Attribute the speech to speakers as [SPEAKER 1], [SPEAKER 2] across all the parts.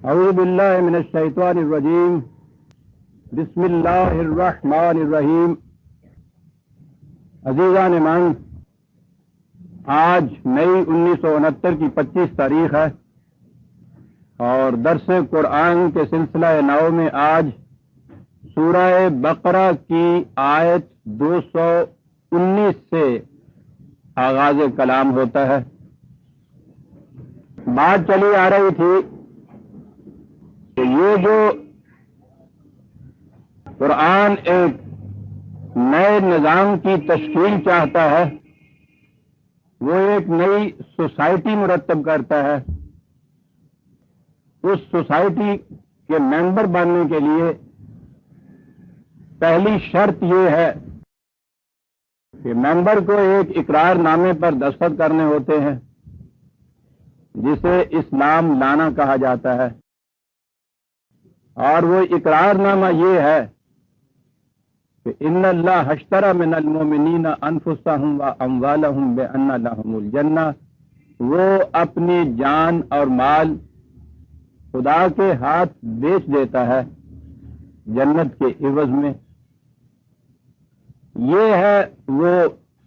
[SPEAKER 1] اعوذ باللہ من الشیطان الرجیم بسم اللہ الرحمن الرحیم۔ عزیزان من، آج مئی 1969 کی 25 تاریخ ہے اور درس قرآن کے سلسلہ نو میں آج سورہ بقرہ کی آیت 219 سے آغاز کلام ہوتا ہے۔ بات چلی آ رہی تھی کہ یہ جو قرآن ایک نئے نظام کی تشکیل چاہتا ہے، وہ ایک نئی سوسائٹی مرتب کرتا ہے۔ اس سوسائٹی کے ممبر بننے کے لیے پہلی شرط یہ ہے کہ ممبر کو ایک اقرار نامے پر دستخط کرنے ہوتے ہیں، جسے اسلام لانا کہا جاتا ہے، اور وہ اقرار نامہ یہ ہے کہ ان اللہ اشتری من المؤمنین انفسهم واموالهم بان لهم الجنہ، وہ اپنی جان اور مال خدا کے ہاتھ بیچ دیتا ہے جنت کے عوض میں۔ یہ ہے وہ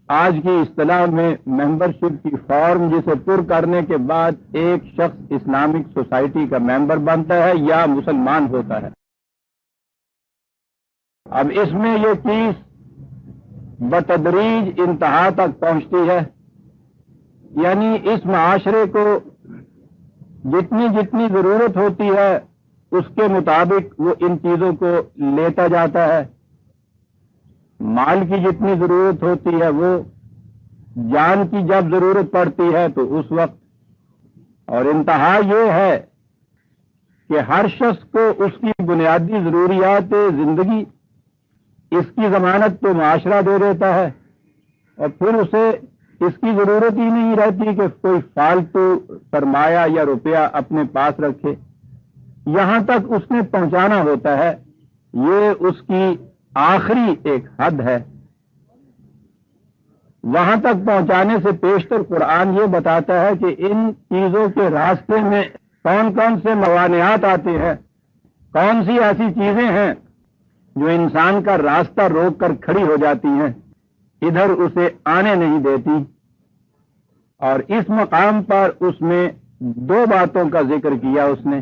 [SPEAKER 1] آج کی اصطلاح میں ممبرشپ کی فارم، جسے پر کرنے کے بعد ایک شخص اسلامک سوسائٹی کا ممبر بنتا ہے یا مسلمان ہوتا ہے۔ اب اس میں یہ چیز بتدریج انتہا تک پہنچتی ہے، یعنی اس معاشرے کو جتنی جتنی ضرورت ہوتی ہے اس کے مطابق وہ ان چیزوں کو لیتا جاتا ہے۔ مال کی جتنی ضرورت ہوتی ہے وہ، جان کی جب ضرورت پڑتی ہے تو اس وقت، اور انتہا یہ ہے کہ ہر شخص کو اس کی بنیادی ضروریات زندگی، اس کی ضمانت تو معاشرہ دے دیتا ہے، اور پھر اسے اس کی ضرورت ہی نہیں رہتی کہ کوئی فالتو سرمایہ یا روپیہ اپنے پاس رکھے۔ یہاں تک اس نے پہنچانا ہوتا ہے، یہ اس کی آخری ایک حد ہے۔ وہاں تک پہنچانے سے پیشتر قرآن یہ بتاتا ہے کہ ان چیزوں کے راستے میں کون کون سے موانعات آتے ہیں، کون سی ایسی چیزیں ہیں جو انسان کا راستہ روک کر کھڑی ہو جاتی ہیں، ادھر اسے آنے نہیں دیتی۔ اور اس مقام پر اس میں دو باتوں کا ذکر کیا اس نے،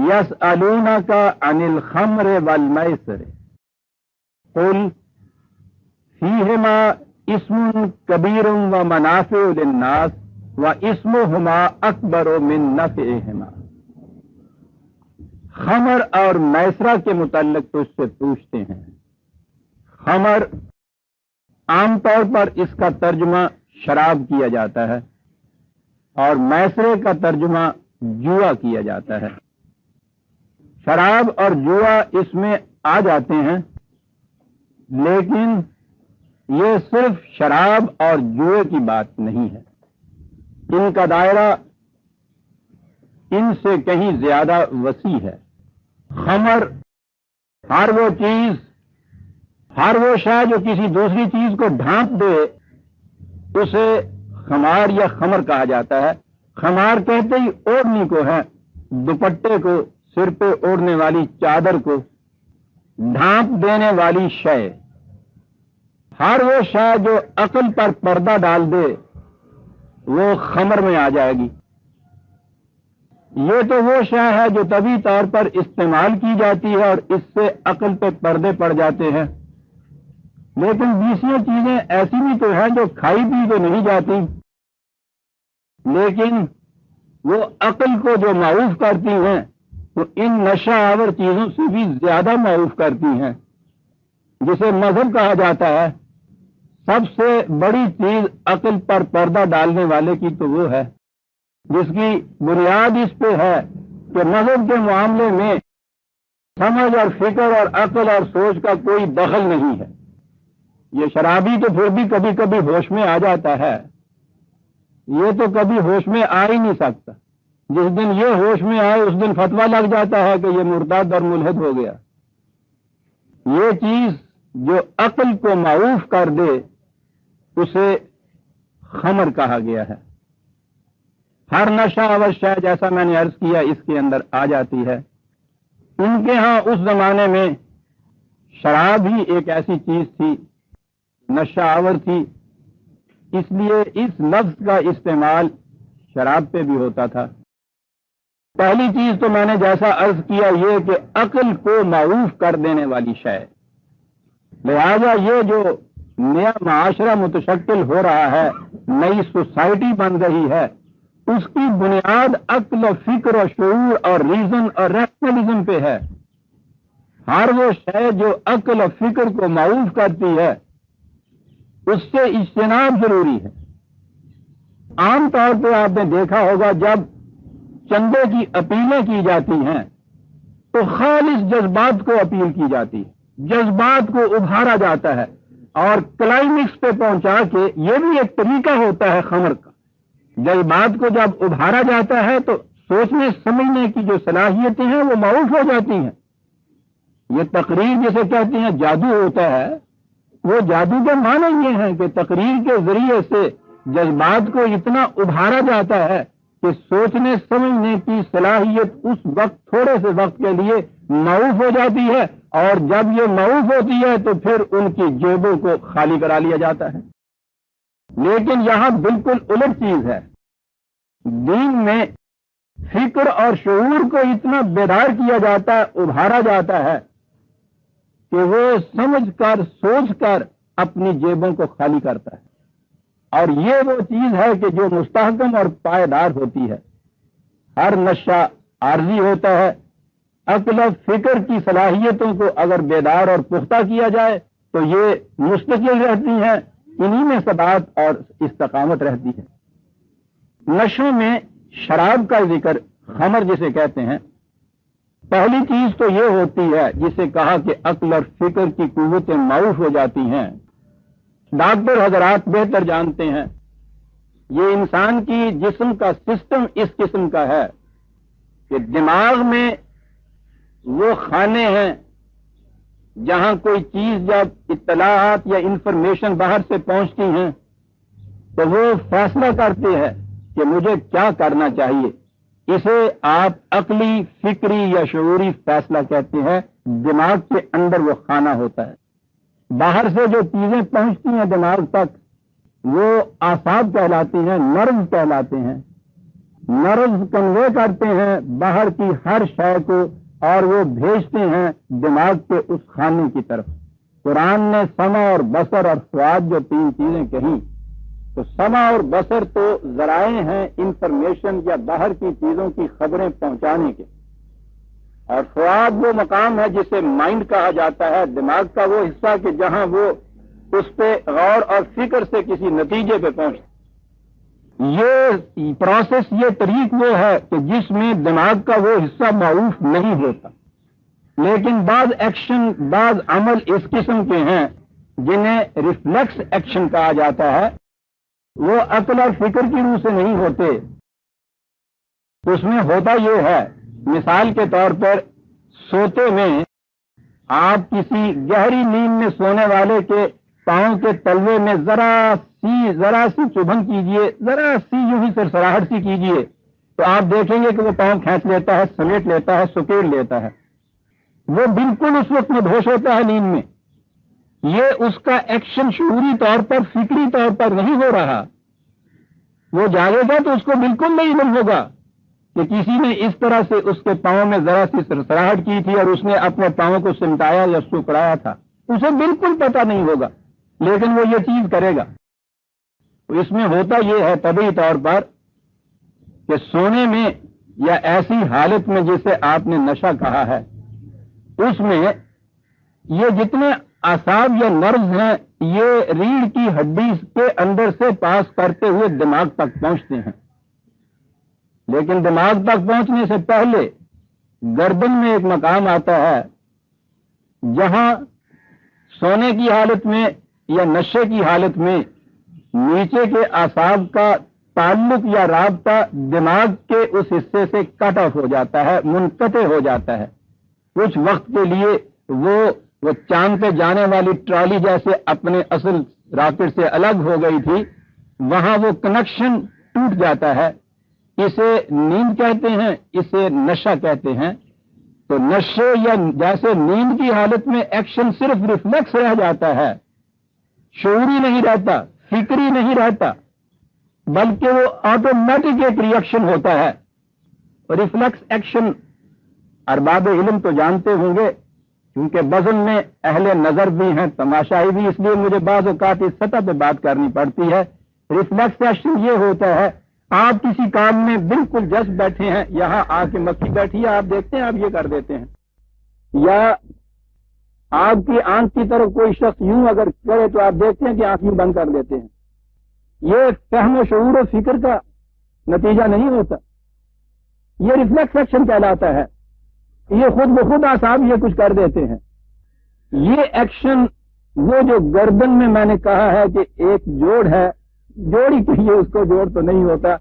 [SPEAKER 1] یسألونک عن الخمر والمیسر قل فیہما اسم کبیر ومنافع للناس واسمہما اکبر من نفعہما۔ خمر اور میسرہ کے متعلق تو اس سے پوچھتے ہیں۔ خمر عام طور پر اس کا ترجمہ شراب کیا جاتا ہے، اور میسرے کا ترجمہ جوا کیا جاتا ہے۔ شراب اور جوا اس میں آ جاتے ہیں، لیکن یہ صرف شراب اور جوئے کی بات نہیں ہے، ان کا دائرہ ان سے کہیں زیادہ وسیع ہے۔ خمر ہر وہ چیز، ہر وہ شے جو کسی دوسری چیز کو ڈھانپ دے، اسے خمار یا خمر کہا جاتا ہے۔ خمار کہتے ہی اوڑھنی کو ہے، دوپٹے کو، سر پہ اوڑھنے والی چادر کو، ڈھانپ دینے والی شے۔ ہر وہ شے جو عقل پر پردہ ڈال دے وہ خمر میں آ جائے گی۔ یہ تو وہ شے ہے جو طبی طور پر استعمال کی جاتی ہے اور اس سے عقل پہ پردے پڑ جاتے ہیں، لیکن دوسری چیزیں ایسی بھی تو ہیں جو کھائی بھی تو نہیں جاتی، لیکن وہ عقل کو جو معروف کرتی ہیں تو ان نشہ آور چیزوں سے بھی زیادہ معروف کرتی ہیں، جسے مذہب کہا جاتا ہے۔ سب سے بڑی چیز عقل پر پردہ ڈالنے والے کی تو وہ ہے جس کی بنیاد اس پہ ہے کہ مذہب کے معاملے میں سمجھ اور فکر اور عقل اور سوچ کا کوئی دخل نہیں ہے۔ یہ شرابی تو پھر بھی کبھی کبھی ہوش میں آ جاتا ہے، یہ تو کبھی ہوش میں آ ہی نہیں سکتا۔ جس دن یہ ہوش میں آئے اس دن فتویٰ لگ جاتا ہے کہ یہ مرتد اور ملحد ہو گیا۔ یہ چیز جو عقل کو معروف کر دے اسے خمر کہا گیا ہے۔ ہر نشہ آور شے جیسا میں نے عرض کیا اس کے اندر آ جاتی ہے۔ ان کے ہاں اس زمانے میں شراب ہی ایک ایسی چیز تھی، نشہ آور تھی، اس لیے اس لفظ کا استعمال شراب پہ بھی ہوتا تھا۔ پہلی چیز تو میں نے جیسا عرض کیا یہ کہ عقل کو معروف کر دینے والی شے، لہذا یہ جو نیا معاشرہ متشکل ہو رہا ہے، نئی سوسائٹی بن رہی ہے، اس کی بنیاد عقل و فکر و شعور اور ریزن اور ریشنلزم پہ ہے۔ ہر وہ شے جو عقل و فکر کو معروف کرتی ہے اس سے اجتناب ضروری ہے۔ عام طور پہ آپ نے دیکھا ہوگا جب چندے کی اپیلیں کی جاتی ہیں تو خالص جذبات کو اپیل کی جاتی ہے، جذبات کو ابھارا جاتا ہے، اور کلائمیکس پہ پہنچا کے یہ بھی ایک طریقہ ہوتا ہے خمر کا۔ جذبات کو جب ابھارا جاتا ہے تو سوچنے سمجھنے کی جو صلاحیتیں ہیں وہ معروف ہو جاتی ہیں۔ یہ تقریر جسے کہتے ہیں جادو ہوتا ہے، وہ جادو کے معنی یہ ہیں کہ تقریر کے ذریعے سے جذبات کو اتنا ابھارا جاتا ہے کہ سوچنے سمجھنے کی صلاحیت اس وقت تھوڑے سے وقت کے لیے معروف ہو جاتی ہے، اور جب یہ معروف ہوتی ہے تو پھر ان کی جیبوں کو خالی کرا لیا جاتا ہے۔ لیکن یہاں بالکل الٹ چیز ہے۔ دین میں فکر اور شعور کو اتنا بیدار کیا جاتا ہے، ابھارا جاتا ہے کہ وہ سمجھ کر سوچ کر اپنی جیبوں کو خالی کرتا ہے، اور یہ وہ چیز ہے کہ جو مستحکم اور پائیدار ہوتی ہے۔ ہر نشہ عارضی ہوتا ہے، عقل و فکر کی صلاحیتوں کو اگر بیدار اور پختہ کیا جائے تو یہ مستقل رہتی ہیں، انہی میں ثبات اور استقامت رہتی ہے۔ نشوں میں شراب کا ذکر، خمر جسے کہتے ہیں، پہلی چیز تو یہ ہوتی ہے جسے کہا کہ عقل اور فکر کی قوتیں معروف ہو جاتی ہیں۔ ڈاکٹر حضرات بہتر جانتے ہیں، یہ انسان کی جسم کا سسٹم اس قسم کا ہے کہ دماغ میں وہ خانے ہیں جہاں کوئی چیز جب اطلاعات یا انفارمیشن باہر سے پہنچتی ہیں تو وہ فیصلہ کرتے ہیں کہ مجھے کیا کرنا چاہیے۔ اسے آپ عقلی، فکری یا شعوری فیصلہ کہتے ہیں۔ دماغ کے اندر وہ خانہ ہوتا ہے، باہر سے جو چیزیں پہنچتی ہیں دماغ تک وہ اعصاب کہلاتی ہیں، نرو کہلاتے ہیں۔ نرو کنوے کرتے ہیں باہر کی ہر شے کو اور وہ بھیجتے ہیں دماغ کے اس خانے کی طرف۔ قرآن نے سمع اور بصر اور فؤاد جو تین چیزیں کہیں، تو سمع اور بصر تو ذرائع ہیں انفارمیشن یا باہر کی چیزوں کی خبریں پہنچانے کے، اور فؤاد وہ مقام ہے جسے مائنڈ کہا جاتا ہے، دماغ کا وہ حصہ کہ جہاں وہ اس پہ غور اور فکر سے کسی نتیجے پہ پہنچتا۔ یہ پروسیس، یہ طریق وہ ہے کہ جس میں دماغ کا وہ حصہ معروف نہیں ہوتا، لیکن بعض ایکشن، بعض عمل اس قسم کے ہیں جنہیں ریفلیکس ایکشن کہا جاتا ہے، وہ عقل اور فکر کی روح سے نہیں ہوتے۔ اس میں ہوتا یہ ہے، مثال کے طور پر سوتے میں آپ کسی گہری نیند میں سونے والے کے پاؤں کے تلوے میں ذرا سی چبھن کیجئے، ذرا سی یوں ہی سرسراہٹ سی کیجئے، تو آپ دیکھیں گے کہ وہ پاؤں کھینچ لیتا ہے، سمیٹ لیتا ہے، سکیڑ لیتا ہے۔ وہ بالکل اس وقت مدہوش ہوتا ہے نیند میں۔ یہ اس کا ایکشن شعوری طور پر، فکری طور پر نہیں ہو رہا۔ وہ جاگے گا تو اس کو بالکل نہیں علم ہوگا کہ کسی نے اس طرح سے اس کے پاؤں میں ذرا سی سرسراہٹ کی تھی اور اس نے اپنے پاؤں کو سمٹایا یا سکڑایا تھا، اسے بالکل پتہ نہیں ہوگا، لیکن وہ یہ چیز کرے گا۔ اس میں ہوتا یہ ہے طبعی طور پر کہ سونے میں یا ایسی حالت میں جسے آپ نے نشہ کہا ہے، اس میں یہ جتنے اعصاب یا نروز ہیں یہ ریڑھ کی ہڈی کے اندر سے پاس کرتے ہوئے دماغ تک پہنچتے ہیں، لیکن دماغ تک پہنچنے سے پہلے گردن میں ایک مقام آتا ہے جہاں سونے کی حالت میں یا نشے کی حالت میں نیچے کے اعصاب کا تعلق یا رابطہ دماغ کے اس حصے سے کٹ آف ہو جاتا ہے، منقطع ہو جاتا ہے۔ کچھ وقت کے لیے وہ چاند پہ جانے والی ٹرالی جیسے اپنے اصل راکٹ سے الگ ہو گئی تھی، وہاں وہ کنیکشن ٹوٹ جاتا ہے، اسے نیند کہتے ہیں، اسے نشہ کہتے ہیں۔ تو نشے یا جیسے نیند کی حالت میں ایکشن صرف ریفلیکس رہ جاتا ہے، شعوری نہیں رہتا، فکری نہیں رہتا، بلکہ وہ آٹومیٹک ایک ریئیکشن ہوتا ہے۔ ریفلیکس ایکشن ارباب علم تو جانتے ہوں گے، کیونکہ بزم میں اہل نظر بھی ہیں، تماشائی بھی، اس لیے مجھے بعض اوقات اس سطح پہ بات کرنی پڑتی ہے۔ ریفلیکس ایکشن یہ ہوتا ہے، آپ کسی کام میں بالکل جس بیٹھے ہیں، یہاں آ کے مکھی بیٹھی ہے، آپ دیکھتے ہیں آپ یہ کر دیتے ہیں، یا آپ کی آنکھ کی طرف کوئی شخص یوں اگر کرے تو آپ دیکھتے ہیں کہ آنکھ یوں بند کر دیتے ہیں۔ یہ فہم و شعور و فکر کا نتیجہ نہیں ہوتا، یہ ریفلیکس ایکشن کہلاتا ہے۔ یہ خود بخود اعصاب یہ کچھ کر دیتے ہیں۔ یہ ایکشن وہ جو گردن میں نے کہا ہے کہ ایک جوڑ ہے، جوڑی کہیے اس کو، جوڑ تو نہیں ہوتا،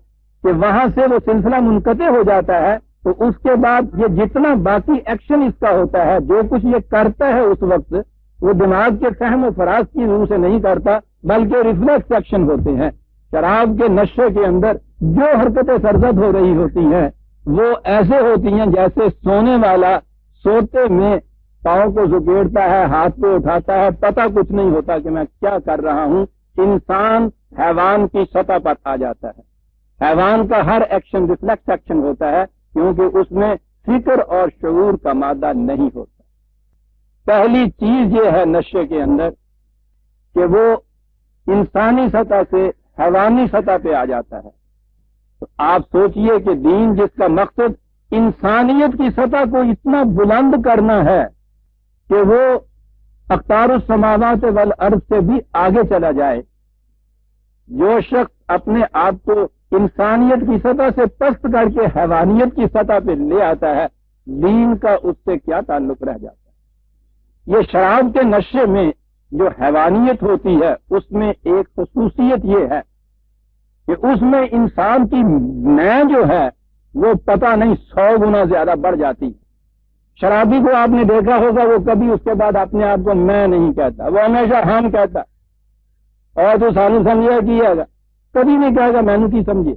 [SPEAKER 1] کہ وہاں سے وہ سلسلہ منقطع ہو جاتا ہے، تو اس کے بعد یہ جتنا باقی ایکشن اس کا ہوتا ہے، جو کچھ یہ کرتا ہے اس وقت، وہ دماغ کے فہم و فراز کی روح سے نہیں کرتا، بلکہ ریفلیکس ایکشن ہوتے ہیں۔ شراب کے نشے کے اندر جو حرکتیں سرزد ہو رہی ہوتی ہیں وہ ایسے ہوتی ہیں جیسے سونے والا سوتے میں پاؤں کو زکیڑتا ہے، ہاتھ کو اٹھاتا ہے، پتہ کچھ نہیں ہوتا کہ میں کیا کر رہا ہوں۔ انسان حیوان کی سطح پر آ جاتا ہے۔ حیوان کا ہر ایکشن ریفلیکس ایکشن ہوتا ہے، کیونکہ اس میں فکر اور شعور کا مادہ نہیں ہوتا۔ پہلی چیز یہ ہے نشے کے اندر کہ وہ انسانی سطح سے حیوانی سطح پہ آ جاتا ہے۔ تو آپ سوچئے کہ دین جس کا مقصد انسانیت کی سطح کو اتنا بلند کرنا ہے کہ وہ اقطار السماوات والارض سے بھی آگے چلا جائے، جو شخص اپنے آپ کو انسانیت کی سطح سے پست کر کے حیوانیت کی سطح پہ لے آتا ہے، دین کا اس سے کیا تعلق رہ جاتا ہے۔ یہ شراب کے نشے میں جو حیوانیت ہوتی ہے اس میں ایک خصوصیت یہ ہے کہ اس میں انسان کی میں جو ہے وہ پتہ نہیں 100 گنا زیادہ بڑھ جاتی۔ شرابی کو آپ نے دیکھا ہوگا، وہ کبھی اس کے بعد اپنے آپ کو میں نہیں کہتا، وہ ہمیشہ ہم کہتا، اور تو سانو سمجھا کیے گا، کبھی نہیں کہے گا میں نے کی سمجھے،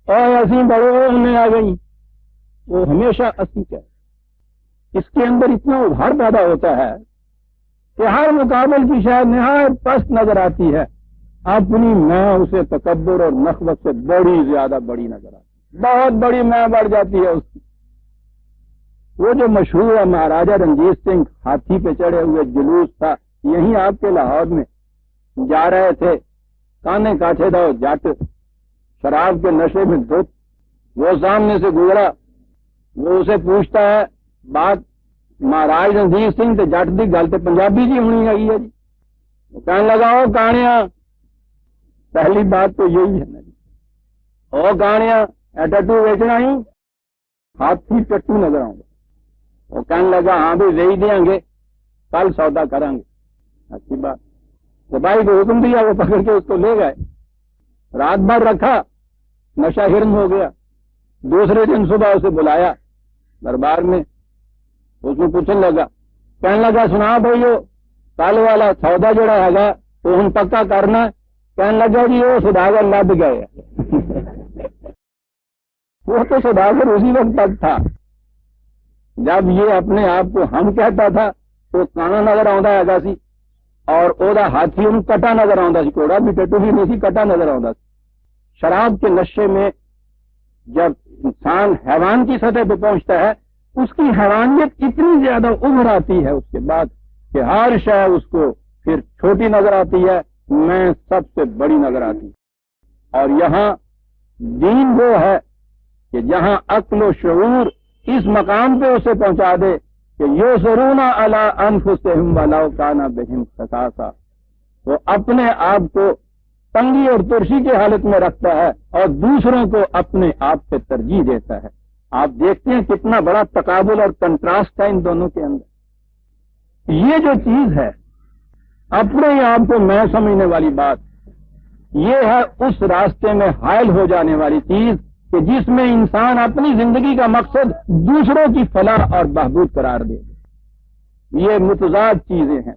[SPEAKER 1] اور اسی بڑے انہیں آ گئی، وہ ہمیشہ اسی کہے۔ اس کے اندر اتنا ابھار پیدا ہوتا ہے کہ ہر مقابل کی شاید نہایت پست نظر آتی ہے، اپنی میں اسے تکبر اور نخوت سے بڑی زیادہ بڑی نظر آتی، بہت بڑی میں بڑھ جاتی ہے اس کی۔ وہ جو مشہور ہے مہاراجہ رنجیت سنگھ ہاتھی پہ چڑھے ہوئے جلوس تھا، یہیں آپ کے لاہور میں جا رہے تھے، کانے کاٹھے دو جٹ شراب کے نشے میں دھت، وہ سامنے سے گزرا، وہ اسے پوچھتا ہے بات مہاراج رنجیت سنگھ تے جٹ دی گل تے پنجابی جی ہونی ہے جی۔ وہ کہنے لگا او کانیا، پہلی بات تو یہی ہے نا جی، او کانیا ٹٹو ویچنا ہی، ہاتھی ٹٹو نظر آؤں گا۔ وہ کہنے لگا ہاں بھی ویچ دیں گے، کل سودا کریں گے۔ اچھی بات، سپاہی کو حکم دیا، وہ پکڑ کے اس کو لے گئے، رات بھر رکھا، نشہ ہرن ہو گیا۔ دوسرے دن صبح اسے بلایا دربار میں، اس میں پوچھنے لگا، کہنے لگا سنا بھائیو کل والا سودا جڑا ہے وہ ہن پکا کرنا۔ کہنے لگا جی وہ سوداگر لب گئے، وہ تو سوداگر اسی وقت تک تھا جب یہ اپنے آپ کو ہم کہتا تھا، تو کانا نظر آتا ہے سی، اور او دا ہاتھی ان کٹا نظر آتا سی، کوڑا بھی ٹٹو بھی نہیں سی، کٹا نظر آتا سی۔ شراب کے نشے میں جب انسان حیوان کی سطح پہ پہنچتا ہے، اس کی حیوانیت اتنی زیادہ ابھر آتی ہے اس کے بعد کہ ہر شے اس کو پھر چھوٹی نظر آتی ہے، میں سب سے بڑی نظر آتی ہے۔ اور یہاں دین وہ ہے کہ جہاں عقل و شعور اس مقام پہ اسے پہنچا دے کہ یُصِرُونَ عَلَىٰ أَنفُسِهِمْ وَلَوْ كَانَ بِهِمْ خَصَاصَةٌ، وہ اپنے آپ کو تنگی اور ترشی کی حالت میں رکھتا ہے اور دوسروں کو اپنے آپ پہ ترجیح دیتا ہے۔ آپ دیکھتے ہیں کتنا بڑا تقابل اور کنٹراسٹ ہے ان دونوں کے اندر۔ یہ جو چیز ہے اپنے آپ کو میں سمجھنے والی بات، یہ ہے اس راستے میں حائل ہو جانے والی چیز کہ جس میں انسان اپنی زندگی کا مقصد دوسروں کی فلاح اور بہبود قرار دے دے۔ یہ متضاد چیزیں ہیں۔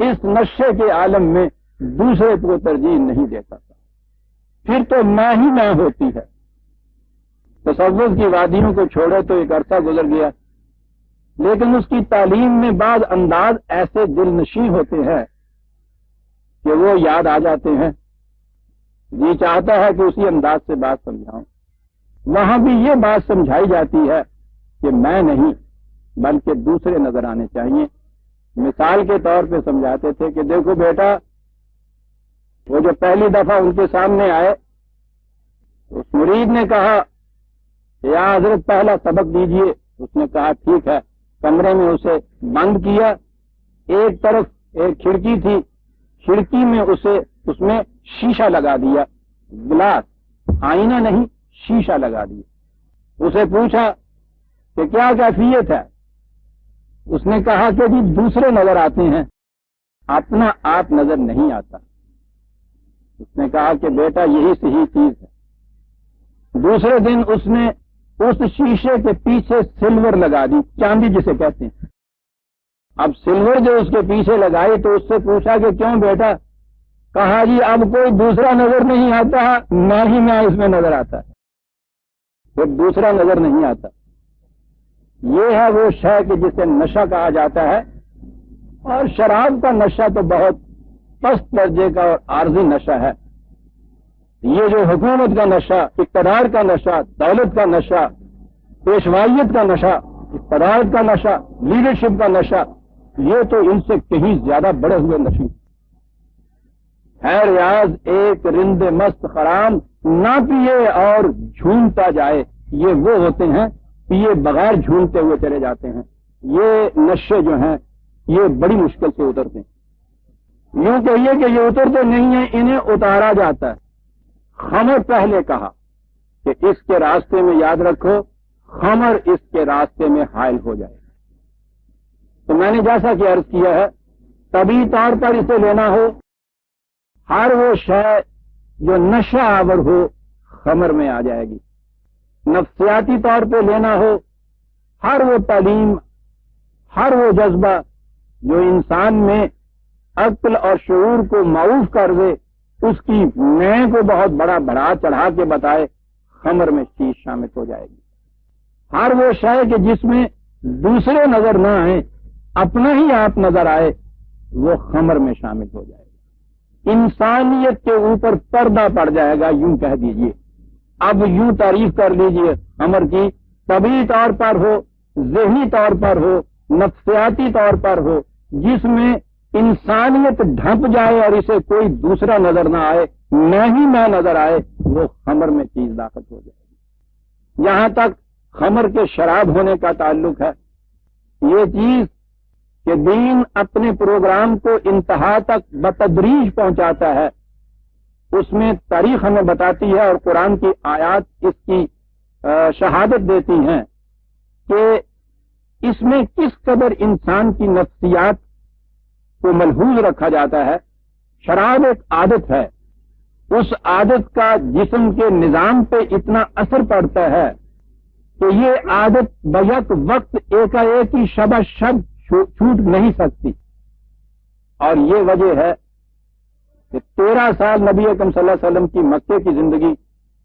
[SPEAKER 1] اس نشے کے عالم میں دوسرے کو ترجیح نہیں دیتا تھا، پھر تو میں ہی میں ہوتی ہے۔ تصوف کی وادیوں کو چھوڑے تو ایک عرصہ گزر گیا، لیکن اس کی تعلیم میں بعض انداز ایسے دل نشیں ہوتے ہیں کہ وہ یاد آ جاتے ہیں، جی چاہتا ہے کہ اسی انداز سے بات سمجھاؤں۔ وہاں بھی یہ بات سمجھائی جاتی ہے کہ میں نہیں بلکہ دوسرے نظر آنے چاہیے۔ مثال کے طور پہ سمجھاتے تھے کہ دیکھو بیٹا، وہ جو پہلی دفعہ ان کے سامنے آئے، اس مرید نے کہا یا حضرت پہلا سبق دیجئے۔ اس نے کہا ٹھیک ہے۔ کمرے میں اسے بند کیا، ایک طرف ایک کھڑکی تھی، کھڑکی میں اس میں شیشہ لگا دیا، گلاس، آئینہ نہیں، شیشہ لگا دیا۔ اسے پوچھا کہ کیا کیفیت ہے؟ اس نے کہا کہ جی دوسرے نظر آتے ہیں، اپنا آپ نظر نہیں آتا۔ اس نے کہا کہ بیٹا یہی صحیح چیز ہے۔ دوسرے دن اس نے اس شیشے کے پیچھے سلور لگا دی، چاندی جسے کہتے ہیں۔ اب سلور جو اس کے پیچھے لگائی تو اس سے پوچھا کہ کیوں بیٹا؟ کہا جی اب کوئی دوسرا نظر نہیں آتا، نہ ہی میں اس میں نظر آتا ہے، پھر دوسرا نظر نہیں آتا۔ یہ ہے وہ شے کہ جسے نشہ کہا جاتا ہے، اور شراب کا نشہ تو بہت پست درجے کا اور عارضی نشہ ہے۔ یہ جو حکومت کا نشہ، اقتدار کا نشہ، دولت کا نشہ، پیشوائیت کا نشہ، اقتدار کا نشہ، لیڈرشپ کا نشہ، یہ تو ان سے کہیں زیادہ بڑے ہوئے نشے۔ ہے ریاض ایک رند مست خرام، نہ پیے اور جھومتا جائے، یہ وہ ہوتے ہیں پیے بغیر جھومتے ہوئے چلے جاتے ہیں۔ یہ نشے جو ہیں یہ بڑی مشکل سے اترتے ہیں۔ یوں کہیے کہ یہ اترتے نہیں ہیں، انہیں اتارا جاتا ہے۔ خمر پہلے کہا کہ اس کے راستے میں یاد رکھو، خمر اس کے راستے میں حائل ہو جائے۔ تو میں نے جیسا کہ عرض کیا ہے، طبی طور پر اسے لینا ہو، ہر وہ شے جو نشہ آور ہو خمر میں آ جائے گی۔ نفسیاتی طور پہ لینا ہو، ہر وہ تعلیم، ہر وہ جذبہ جو انسان میں عقل اور شعور کو معوف کر دے، اس کی میں کو بہت بڑا بڑھا چڑھا کے بتائے، خمر میں چیز شامل ہو جائے گی۔ ہر وہ شے کہ جس میں دوسرے نظر نہ آئے، اپنا ہی آپ نظر آئے، وہ خمر میں شامل ہو جائے گی۔ انسانیت کے اوپر پردہ پڑ جائے گا، یوں کہہ دیجئے۔ اب یوں تعریف کر لیجئے خمر کی، طبی طور پر ہو، ذہنی طور پر ہو، نفسیاتی طور پر ہو، جس میں انسانیت ڈھنپ جائے اور اسے کوئی دوسرا نظر نہ آئے، میں ہی میں نظر آئے، وہ خمر میں چیز داخل ہو جائے گی۔ یہاں تک خمر کے شراب ہونے کا تعلق ہے۔ یہ چیز کہ دین اپنے پروگرام کو انتہا تک بتدریج پہنچاتا ہے، اس میں تاریخ ہمیں بتاتی ہے اور قرآن کی آیات اس کی شہادت دیتی ہیں کہ اس میں کس قدر انسان کی نفسیات کو ملحوظ رکھا جاتا ہے۔ شراب ایک عادت ہے، اس عادت کا جسم کے نظام پہ اتنا اثر پڑتا ہے کہ یہ عادت بیک وقت ایک ہی شبہ شب چھوٹ نہیں سکتی۔ اور یہ وجہ ہے کہ 13 سال نبی اکرم صلی اللہ علیہ وسلم کی مکے کی زندگی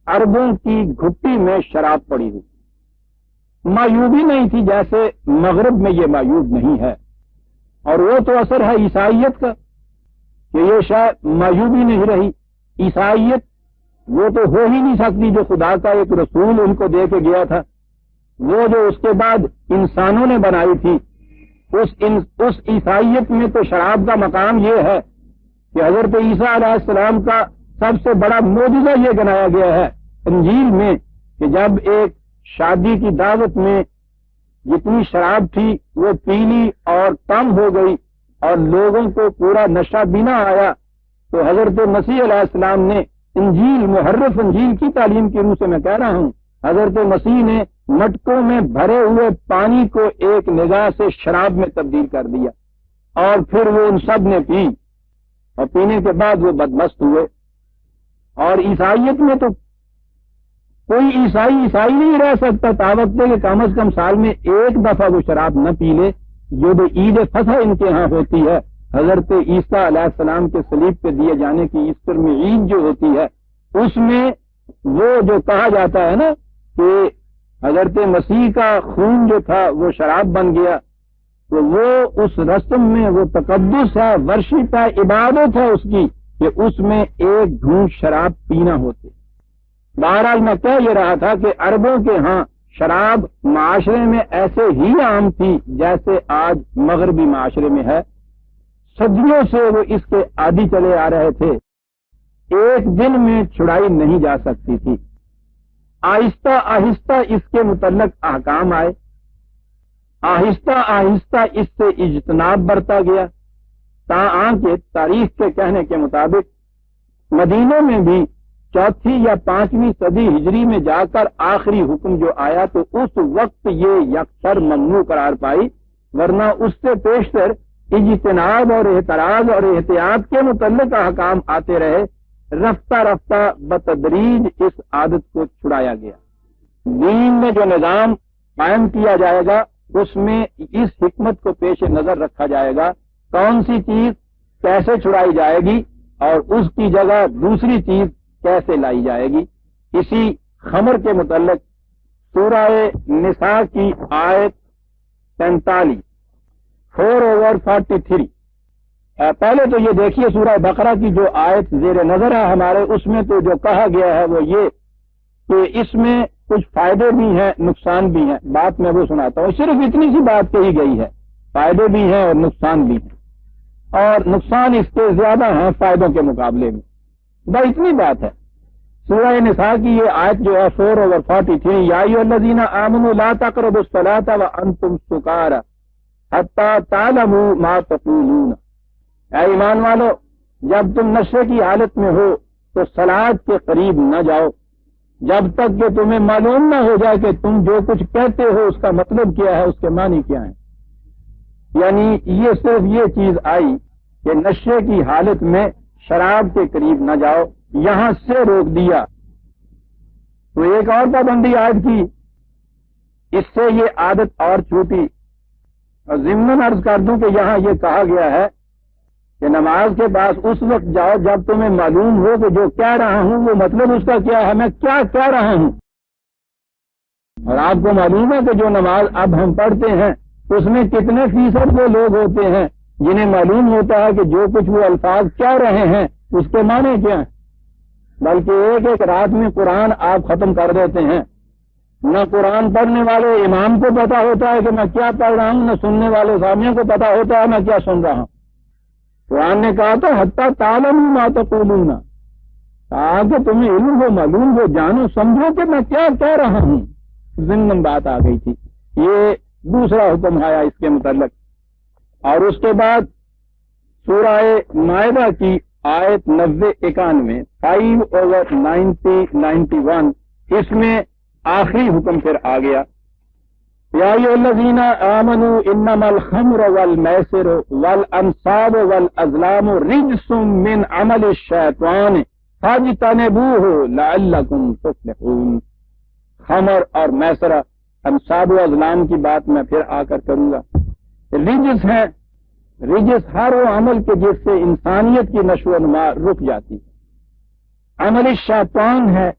[SPEAKER 1] عربوں کی گھٹی میں شراب پڑی ہوئی، معیوبی نہیں تھی جیسے مغرب میں یہ معیوب نہیں ہے۔ اور وہ تو اثر ہے عیسائیت کا کہ یہ شاید معیوبی نہیں رہی۔ عیسائیت وہ تو ہو ہی نہیں سکتی جو خدا کا ایک رسول ان کو دے کے گیا تھا، وہ جو اس کے بعد انسانوں نے بنائی تھی۔ اس عیسائیت میں تو شراب کا مقام یہ ہے کہ حضرت عیسیٰ علیہ السلام کا سب سے بڑا معجزہ یہ گنایا گیا ہے انجیل میں کہ جب ایک شادی کی دعوت میں جتنی شراب تھی وہ پیلی اور کم ہو گئی اور لوگوں کو پورا نشہ بھی نہ آیا، تو حضرت مسیح علیہ السلام نے انجیل، محرف انجیل کی تعلیم کی روح سے میں کہہ رہا ہوں، حضرت مسیح نے مٹکوں میں بھرے ہوئے پانی کو ایک نگاہ سے شراب میں تبدیل کر دیا، اور پھر وہ ان سب نے پی، اور پینے کے بعد وہ بدمست ہوئے۔ اور عیسائیت میں تو کوئی عیسائی نہیں رہ سکتا تاوقت کہ کم از کم سال میں ایک دفعہ وہ شراب نہ پی لے۔ جو عید فصح ان کے ہاں ہوتی ہے، حضرت عیسیٰ علیہ السلام کے صلیب پہ دیے جانے کی ایسٹر میں عید جو ہوتی ہے، اس میں وہ جو کہا جاتا ہے نا کہ حضرت مسیح کا خون جو تھا وہ شراب بن گیا، تو وہ اس رسم میں وہ تقدس ہے، ورشپ ہے، عبادت ہے اس کی کہ اس میں ایک گھونٹ شراب پینا ہوتے۔ بہرحال میں کہہ یہ رہا تھا کہ عربوں کے ہاں شراب معاشرے میں ایسے ہی عام تھی جیسے آج مغربی معاشرے میں ہے۔ صدیوں سے وہ اس کے عادی چلے آ رہے تھے، ایک دن میں چھڑائی نہیں جا سکتی تھی۔ آہستہ آہستہ اس کے متعلق احکام آئے، آہستہ آہستہ اس سے اجتناب برتا گیا، تاہم کہ تاریخ کے کہنے کے مطابق مدینے میں بھی چوتھی یا پانچویں صدی ہجری میں جا کر آخری حکم جو آیا تو اس وقت یہ یکسر ممنوع قرار پائی، ورنہ اس سے پیشتر اجتناب اور احتراز اور احتیاط کے متعلق احکام آتے رہے۔ رفتہ رفتہ بتدریج اس عادت کو چھڑایا گیا۔ دین میں جو نظام قائم کیا جائے گا اس میں اس حکمت کو پیش نظر رکھا جائے گا، کون سی چیز کیسے چھڑائی جائے گی اور اس کی جگہ دوسری چیز کیسے لائی جائے گی۔ اسی خمر کے متعلق سورہ نساء کی آیت 45 4/43 پہلے تو یہ دیکھیے سورہ بقرہ کی جو آیت زیر نظر ہے ہمارے، اس میں تو جو کہا گیا ہے وہ یہ کہ اس میں کچھ فائدے بھی ہیں نقصان بھی ہیں۔ بات میں وہ سناتا ہوں، صرف اتنی سی بات کہی گئی ہے، فائدے بھی ہیں اور نقصان بھی ہیں، اور نقصان اس کے زیادہ ہیں فائدوں کے مقابلے میں، بس اتنی بات ہے۔ سورہ نساء کی یہ آیت جو ہے 4/43 یا ایھا الذین آمنوا لا تقربوا الصلاۃ وانتم سکارى حتی تعلموا ما تقولون، اے ایمان والو جب تم نشے کی حالت میں ہو تو صلاۃ کے قریب نہ جاؤ جب تک کہ تمہیں معلوم نہ ہو جائے کہ تم جو کچھ کہتے ہو اس کا مطلب کیا ہے، اس کے معنی کیا ہے۔ یعنی یہ صرف یہ چیز آئی کہ نشے کی حالت میں شراب کے قریب نہ جاؤ، یہاں سے روک دیا۔ تو ایک اور پابندی عائد کی، اس سے یہ عادت اور چھوٹی۔ اور ضمن عرض کر دوں کہ یہاں یہ کہا گیا ہے کہ نماز کے پاس اس وقت جاؤ جب تمہیں معلوم ہو کہ جو کہہ رہا ہوں وہ مطلب اس کا کیا ہے، میں کیا کہہ رہا ہوں۔ اور آپ کو معلوم ہے کہ جو نماز اب ہم پڑھتے ہیں اس میں کتنے فیصد وہ لوگ ہوتے ہیں جنہیں معلوم ہوتا ہے کہ جو کچھ وہ الفاظ کہہ رہے ہیں اس کے معنی کیا ہیں، بلکہ ایک ایک رات میں قرآن آپ ختم کر دیتے ہیں۔ نہ قرآن پڑھنے والے امام کو پتا ہوتا ہے کہ میں کیا پڑھ رہا ہوں، نہ سننے والے سامعین کو پتا ہوتا ہے میں کیا سن رہا ہوں۔ قرآن نے کہا تھا حتی تعلموا ما تقولون، تاکہ تمہیں علم ہو، معلوم ہو، جانو، سمجھو کہ میں کیا کہہ رہا ہوں۔ ضمن بات آ گئی تھی، یہ دوسرا حکم آیا اس کے متعلق۔ اور اس کے بعد سورہ مائدہ کی آیت 90-91 5/90-91 اس میں آخری حکم پھر آ گیا، یا ایھا الذین آمنوا انما الخمر والمیسر والانصاب والازلام رجس من عمل الشیطان فاجتنبوہ لعلکم تفلحون۔ خمر اور میسرہ، انصاب و ازلام کی بات میں پھر آ کر کروں گا۔ رجس ہے، رجس ہر وہ عمل کے جس سے انسانیت کی نشو و نما رک جاتی ہے۔ عمل الشیطان ہے،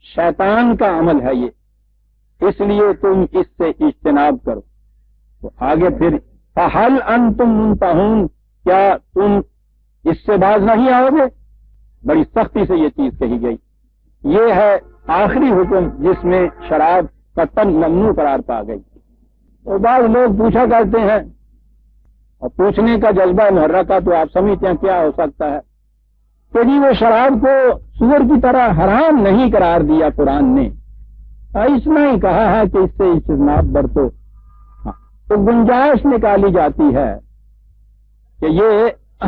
[SPEAKER 1] شیطان کا عمل ہے یہ، اس لیے تم اس سے اجتناب کرو۔ تو آگے پھر فَهَلْ أَنْتُمْ مُنْتَهُونَ، کیا تم اس سے باز نہیں آؤ گے؟ بڑی سختی سے یہ چیز کہی گئی۔ یہ ہے آخری حکم جس میں شراب قطعاً ممنوع قرار پا گئی۔ تو بعض لوگ پوچھا کرتے ہیں، اور پوچھنے کا جذبہ محرکہ تو آپ سمجھتے ہیں کیا ہو سکتا ہے کہ جی وہ شراب کو سور کی طرح حرام نہیں قرار دیا قرآن نے، اتنا ہی کہا ہے کہ اس سے اجتناب برتو۔ تو گنجائش نکالی جاتی ہے کہ یہ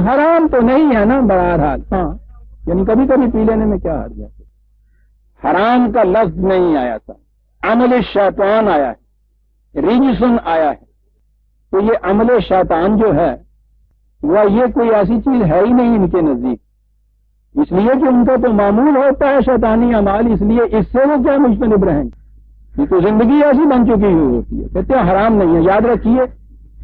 [SPEAKER 1] حرام تو نہیں ہے نا بہرحال، ہاں یعنی کبھی کبھی پی لینے میں کیا حرج ہے۔ حرام کا لفظ نہیں آیا تھا، عمل شیطان آیا ہے، رجسن آیا ہے۔ تو یہ عمل شیطان جو ہے وہ یہ کوئی ایسی چیز ہے ہی نہیں ان کے نزدیک، اس لیے کہ ان کا تو معمول ہوتا ہے شیطانی اعمال، اس لیے اس سے وہ کیا مجتنب رہیں گے، یہ تو زندگی ایسی بن چکی ہوئی ہوتی ہے۔ کہتے ہیں حرام نہیں ہے، یاد رکھیے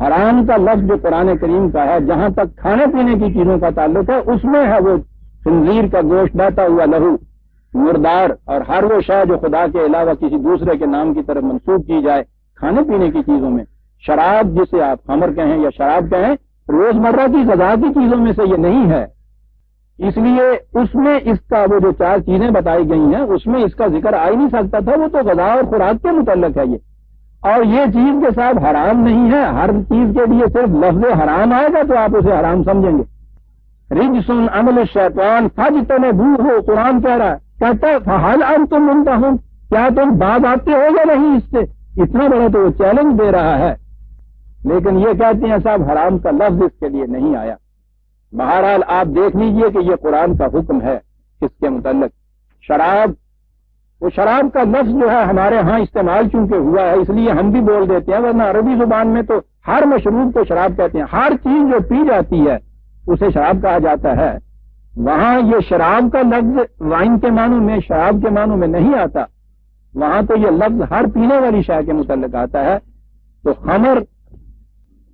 [SPEAKER 1] حرام کا لفظ جو قرآن کریم کا ہے جہاں تک کھانے پینے کی چیزوں کا تعلق ہے اس میں ہے وہ خنزیر کا گوشت، بہتا ہوا لہو، مردار اور ہر وہ شے جو خدا کے علاوہ کسی دوسرے کے نام کی طرف منسوب کی جائے کھانے پینے کی چیزوں میں، شراب جسے آپ خمر کہیں یا شراب کہیں، روزمرہ کی غذا کی چیزوں میں سے یہ نہیں ہے، اس لیے اس میں اس کا وہ جو 4 چیزیں بتائی گئی ہیں اس میں اس کا ذکر آ ہی نہیں سکتا تھا، وہ تو غذا اور خوراک کے متعلق ہے یہ، اور یہ چیز کے ساتھ حرام نہیں ہے، ہر چیز کے لیے صرف لفظ حرام آئے گا تو آپ اسے حرام سمجھیں گے۔ رجسن عمل الشیطان فاجتنبوہ، قرآن کہہ رہا ہے، کہتا ہے فہل انتم منتہون، کیا تم باز آتے ہو یا نہیں اس سے؟ اتنا بڑا تو وہ چیلنج دے رہا ہے، لیکن یہ کہتے ہیں صاحب حرام کا لفظ اس کے لیے نہیں آیا۔ بہرحال آپ دیکھ لیجئے کہ یہ قرآن کا حکم ہے اس کے متعلق۔ شراب، وہ شراب کا لفظ جو ہے ہمارے ہاں استعمال چونکہ ہوا ہے اس لیے ہم بھی بول دیتے ہیں، ورنہ عربی زبان میں تو ہر مشروب کو شراب کہتے ہیں، ہر چیز جو پی جاتی ہے اسے شراب کہا جاتا ہے۔ وہاں یہ شراب کا لفظ وائن کے معنوں میں، شراب کے معنوں میں نہیں آتا، وہاں تو یہ لفظ ہر پینے والی شے کے متعلق آتا ہے۔ تو خمر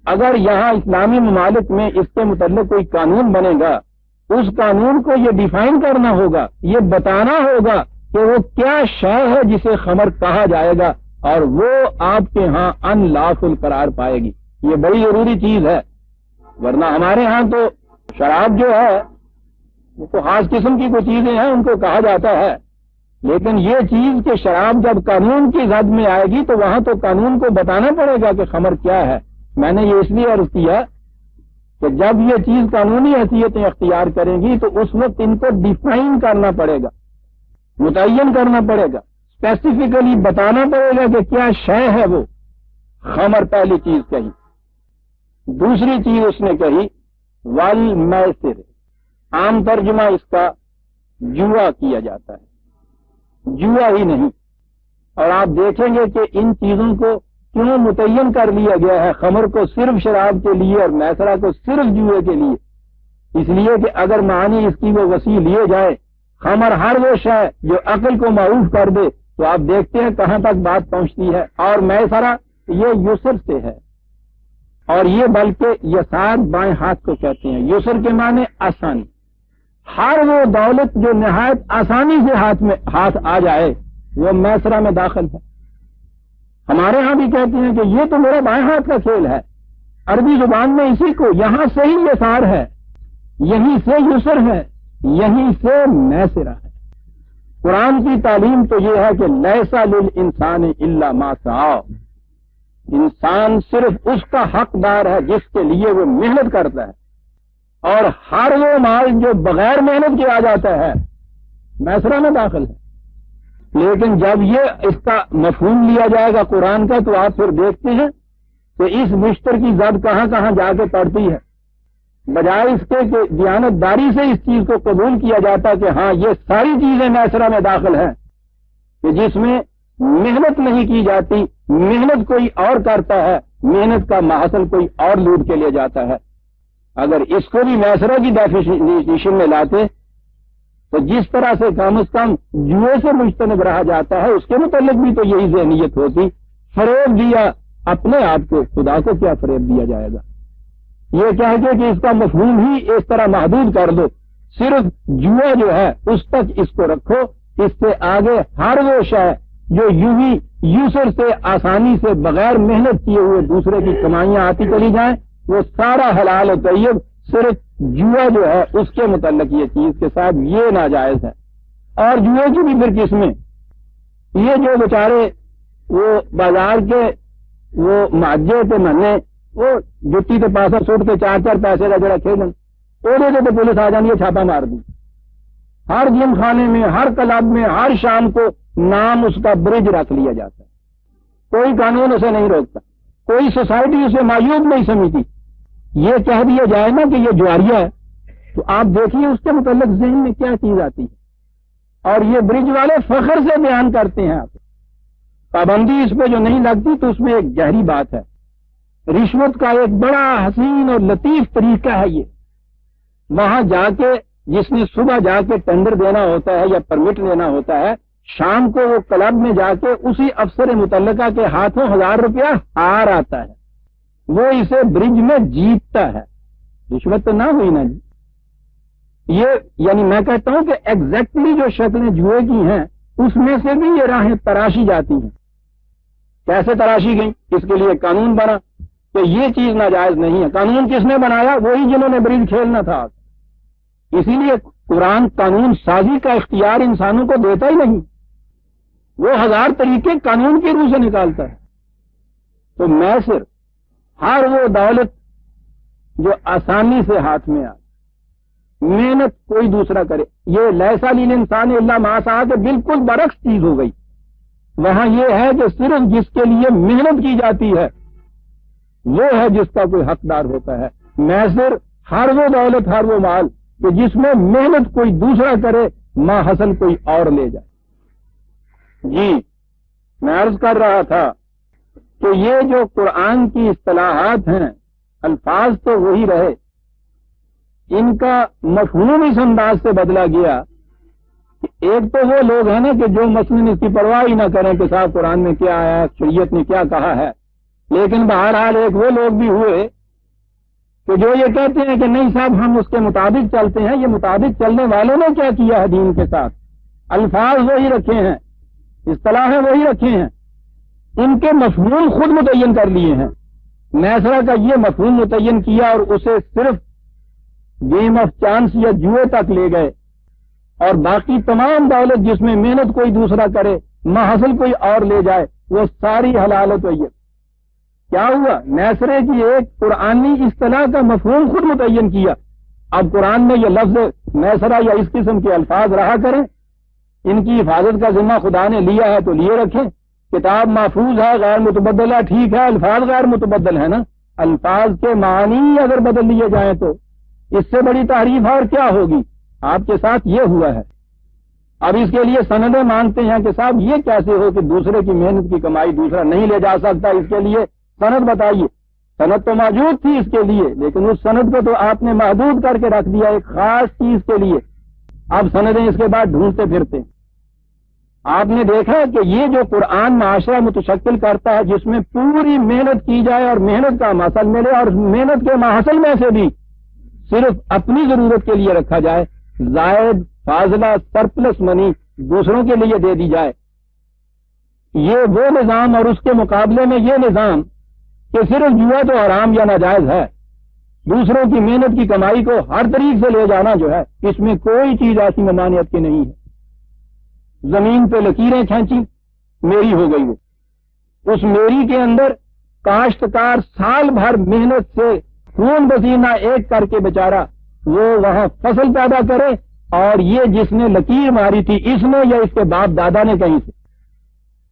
[SPEAKER 1] اگر یہاں اسلامی ممالک میں اس کے متعلق کوئی قانون بنے گا، اس قانون کو یہ ڈیفائن کرنا ہوگا، یہ بتانا ہوگا کہ وہ کیا شے ہے جسے خمر کہا جائے گا، اور وہ آپ کے ہاں ان لافل قرار پائے گی۔ یہ بڑی ضروری چیز ہے، ورنہ ہمارے ہاں تو شراب جو ہے وہ تو خاص قسم کی کوئی چیزیں ہیں ان کو کہا جاتا ہے، لیکن یہ چیز کہ شراب جب قانون کی زد میں آئے گی تو وہاں تو قانون کو بتانا پڑے گا کہ خمر کیا ہے۔ میں نے یہ اس لیے عرض کیا کہ جب یہ چیز قانونی حیثیتیں اختیار کریں گی تو اس وقت ان کو ڈیفائن کرنا پڑے گا، متعین کرنا پڑے گا، اسپیسیفکلی بتانا پڑے گا کہ کیا شے ہے وہ۔ خمر پہلی چیز کہی، دوسری چیز اس نے کہی والمیسر، عام ترجمہ اس کا جوا کیا جاتا ہے، جوا ہی نہیں۔ اور آپ دیکھیں گے کہ ان چیزوں کو کیوں متعین کر لیا گیا ہے، خمر کو صرف شراب کے لیے اور میسرہ کو صرف جوئے کے لیے، اس لیے کہ اگر معنی اس کی وہ وسیع لیے جائے، خمر ہر وہ شے جو عقل کو معروف کر دے، تو آپ دیکھتے ہیں کہاں تک بات پہنچتی ہے، اور میسرہ یہ یسر سے ہے، اور یہ بلکہ یسار بائیں ہاتھ کو کہتے ہیں، یسر کے معنی آسانی، ہر وہ دولت جو نہایت آسانی سے ہاتھ آ جائے وہ میسرہ میں داخل ہے۔ ہمارے ہاں بھی کہتے ہیں کہ یہ تو میرا بائیں ہاتھ کا کھیل ہے، عربی زبان میں اسی کو یہاں سے ہی یسار ہے، یہیں سے یسر ہے، یہیں سے میسرہ ہے۔ قرآن کی تعلیم تو یہ ہے کہ لیسا للانسان الا ما سعی، انسان صرف اس کا حقدار ہے جس کے لیے وہ محنت کرتا ہے، اور ہر وہ مال جو بغیر محنت کے آ جاتا ہے میسرہ میں داخل ہے۔ لیکن جب یہ اس کا مفہوم لیا جائے گا قرآن کا تو آپ پھر دیکھتے ہیں کہ اس مشتر کی زد کہاں کہاں جا کے پڑتی ہے، بجائے اس کے کہ دیانتداری سے اس چیز کو قبول کیا جاتا کہ ہاں یہ ساری چیزیں میسرہ میں داخل ہیں، کہ جس میں محنت نہیں کی جاتی، محنت کوئی اور کرتا ہے، محنت کا محصل کوئی اور لوٹ کے لے جاتا ہے۔ اگر اس کو بھی میسرہ کی ڈیفینیشن میں لاتے تو جس طرح سے کم از کم جوئے سے مجتنب رہا جاتا ہے اس کے متعلق بھی تو یہی ذہنیت ہوتی۔ فریب دیا اپنے آپ کو، خدا کو کیا فریب دیا جائے گا؟ یہ کہہ کے کہ اس کا مفہوم ہی اس طرح محدود کر دو، صرف جوا جو ہے اس تک اس کو رکھو، اس سے آگے ہر وہ شے جو یوں ہی یسر سے آسانی سے بغیر محنت کیے ہوئے دوسرے کی کمائیاں آتی چلی جائیں وہ سارا حلال و طیب، صرف جوا جو ہے اس کے متعلق یہ چیز کے ساتھ یہ ناجائز ہے۔ اور جوئے کی بھی پھر قسمیں، یہ جو بیچارے وہ بازار کے وہ معجے کے مہنے وہ جتی کے پاسا سوٹ کے 4 پیسے کا جڑا کھیلن وہ تو پولیس آ جانی ہے، چھاپا مار دی۔ ہر جم خانے میں، ہر کلب میں، ہر شام کو نام اس کا برج رکھ لیا جاتا ہے، کوئی قانون اسے نہیں روکتا، کوئی سوسائٹی اسے معیوب نہیں سمجھتی۔ یہ کہہ دیا جائے نا کہ یہ جواریہ ہے تو آپ دیکھیے اس کے متعلق ذہن میں کیا چیز آتی ہے، اور یہ برج والے فخر سے بیان کرتے ہیں۔ آپ پابندی اس پہ جو نہیں لگتی تو اس میں ایک گہری بات ہے۔ رشوت کا ایک بڑا حسین اور لطیف طریقہ ہے یہ، وہاں جا کے جس نے صبح جا کے ٹینڈر دینا ہوتا ہے یا پرمٹ لینا ہوتا ہے، شام کو وہ کلب میں جا کے اسی افسر متعلقہ کے ہاتھوں 1000 روپیہ ہار آتا ہے، وہ اسے برج میں جیتتا ہے۔ رشوت تو نہ ہوئی نا جی، یہ یعنی میں کہتا ہوں کہ ایگزیکٹلی جو شکلیں جوئے کی ہیں اس میں سے بھی یہ راہیں تراشی جاتی ہیں. کیسے تراشی گئیں؟ اس کے لیے قانون بنا کہ یہ چیز ناجائز نہیں ہے. قانون کس نے بنایا؟ وہی جنہوں نے برید کھیلنا تھا. اسی لیے قرآن قانون سازی کا اختیار انسانوں کو دیتا ہی نہیں. وہ ہزار طریقے قانون کی روح سے نکالتا ہے. تو میں صرف ہر وہ دولت جو آسانی سے ہاتھ میں آئے، محنت کوئی دوسرا کرے، یہ لیسا للانسان الا ما سعی کہ بالکل برعکس چیز ہو گئی. وہاں یہ ہے کہ صرف جس کے لیے محنت کی جاتی ہے وہ ہے جس کا کوئی حقدار ہوتا ہے. میں صرف ہر وہ دولت، ہر وہ مال کہ جس میں محنت کوئی دوسرا کرے، ما حاصل کوئی اور لے جائے. جی میں عرض کر رہا تھا کہ یہ جو قرآن کی اصطلاحات ہیں، الفاظ تو وہی رہے، ان کا مفہوم اس انداز سے بدلا گیا. ایک تو وہ لوگ ہیں نا کہ جو مثلاً اس کی پرواہ ہی نہ کریں کہ صاحب قرآن میں کیا ہے، شریعت نے کیا کہا ہے. لیکن بہرحال ایک وہ لوگ بھی ہوئے کہ جو یہ کہتے ہیں کہ نہیں صاحب ہم اس کے مطابق چلتے ہیں. یہ مطابق چلنے والوں نے کیا کیا ہے دین کے ساتھ؟ الفاظ وہی رکھے ہیں، اصطلاحیں وہی رکھے ہیں، ان کے مفہوم خود متعین کر لیے ہیں. میسرہ کا یہ مفہوم متعین کیا اور اسے صرف گیم آف چانس یا جوئے تک لے گئے، اور باقی تمام دولت جس میں محنت کوئی دوسرا کرے، محاصل کوئی اور لے جائے، وہ ساری حلال و طیب. کیا ہوا؟ میسرے کی ایک قرآنی اصطلاح کا مفہوم خود متعین کیا. اب قرآن میں یہ لفظ میسرہ یا اس قسم کے الفاظ رہا کریں، ان کی حفاظت کا ذمہ خدا نے لیا ہے تو لیے رکھیں. کتاب محفوظ ہے، غیر متبدل ہے، ٹھیک ہے، الفاظ غیر متبدل ہے نا. الفاظ کے معنی اگر بدل لیے جائیں تو اس سے بڑی تحریف اور کیا ہوگی؟ آپ کے ساتھ یہ ہوا ہے. اب اس کے لیے سندیں مانگتے ہیں کہ صاحب یہ کیسے ہو کہ دوسرے کی محنت کی کمائی دوسرا نہیں لے جا سکتا، اس کے لیے سند بتائیے. سند تو موجود تھی اس کے لیے، لیکن اس سند کو تو آپ نے محدود کر کے رکھ دیا ایک خاص چیز کے لیے. اب سندیں اس کے بعد ڈھونڈتے پھرتے. آپ نے دیکھا کہ یہ جو قرآن معاشرہ متشکل کرتا ہے جس میں پوری محنت کی جائے اور محنت کا محصل ملے، اور محنت کے محصل میں سے بھی صرف اپنی ضرورت کے لیے رکھا جائے، زائد فاضلہ سرپلس منی دوسروں کے لیے دے دی جائے. یہ وہ نظام اور اس کے مقابلے میں یہ نظام کہ صرف جوا تو حرام یا ناجائز ہے، دوسروں کی محنت کی کمائی کو ہر طریق سے لے جانا جو ہے، اس میں کوئی چیز ایسی ممانعت کی نہیں ہے. زمین پہ لکیریں کھینچی، میری ہو گئی. وہ اس میری کے اندر کاشتکار سال بھر محنت سے خون پسینہ ایک کر کے بیچارہ وہ وہاں فصل پیدا کرے، اور یہ جس نے لکیر ماری تھی اس نے یا اس کے باپ دادا نے کہیں سے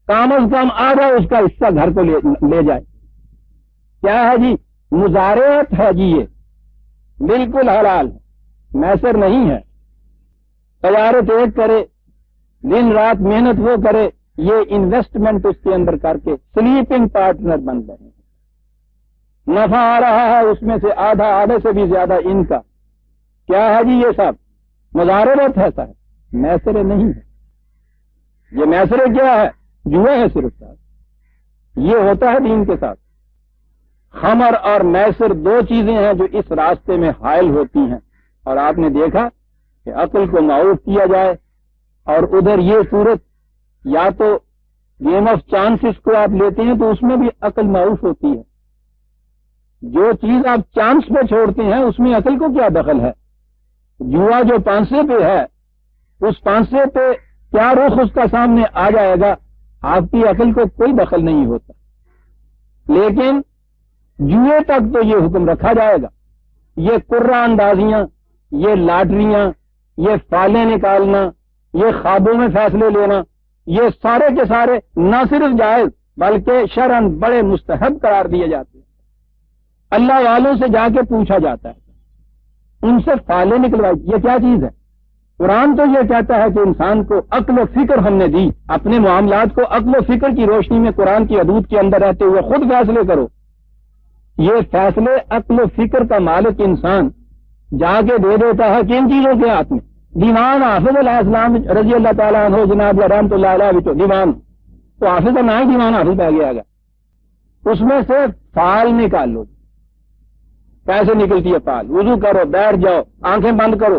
[SPEAKER 1] کم از کم آدھا اس کا حصہ گھر کو لے جائے. کیا ہے جی؟ مزارعت ہے جی. یہ بالکل حلال ہے، میسر نہیں ہے. تجارت ایک کرے، دن رات محنت وہ کرے، یہ انویسٹمنٹ اس کے اندر کر کے سلیپنگ پارٹنر بن رہے ہیں. نفع آ رہا ہے اس میں سے آدھا، آدھے سے بھی زیادہ ان کا. کیا ہے جی؟ یہ سب مزارعت ہے صاحب، میسرے نہیں ہے. یہ میسرے کیا ہے؟ جوا ہے صرف صاحب. یہ ہوتا ہے دین کے ساتھ. خمر اور میسر دو چیزیں ہیں جو اس راستے میں حائل ہوتی ہیں. اور آپ نے دیکھا کہ عقل کو معاف کیا جائے، اور ادھر یہ صورت یا تو گیم آف چانسز کو آپ لیتے ہیں تو اس میں بھی عقل معاف ہوتی ہے. جو چیز آپ چانس پہ چھوڑتے ہیں اس میں عقل کو کیا دخل ہے؟ جوا جو پانسے پہ ہے، اس پانسے پہ کیا رخ اس کا سامنے آ جائے گا، آپ کی عقل کو کوئی دخل نہیں ہوتا. لیکن جوئے تک تو یہ حکم رکھا جائے گا. یہ قرہ اندازیاں، یہ لاٹریاں، یہ فالیں نکالنا، یہ خوابوں میں فیصلے لینا، یہ سارے کے سارے نہ صرف جائز بلکہ شرعاً بڑے مستحب قرار دیے جاتے ہیں. اللہ والوں سے جا کے پوچھا جاتا ہے، ان سے فالیں نکلوائی. یہ کیا چیز ہے؟ قرآن تو یہ کہتا ہے کہ انسان کو عقل و فکر ہم نے دی، اپنے معاملات کو عقل و فکر کی روشنی میں قرآن کی حدود کے اندر رہتے ہوئے خود فیصلے کرو. یہ فیصلے عقل و فکر کا مالک انسان جا کے دے دیتا ہے کن چیزوں کے ہاتھ میں؟ دیوان حافظ علیہ السلام رضی اللہ تعالیٰ عنہ جناب رحمۃ اللہ علیہ تو دیوان تو حافظ کا نہ ہی دیوان حافظ پہ گیا گا. اس میں سے فال نکال لو. کیسے نکلتی ہے فال؟ وضو کرو، بیٹھ جاؤ، آنکھیں بند کرو،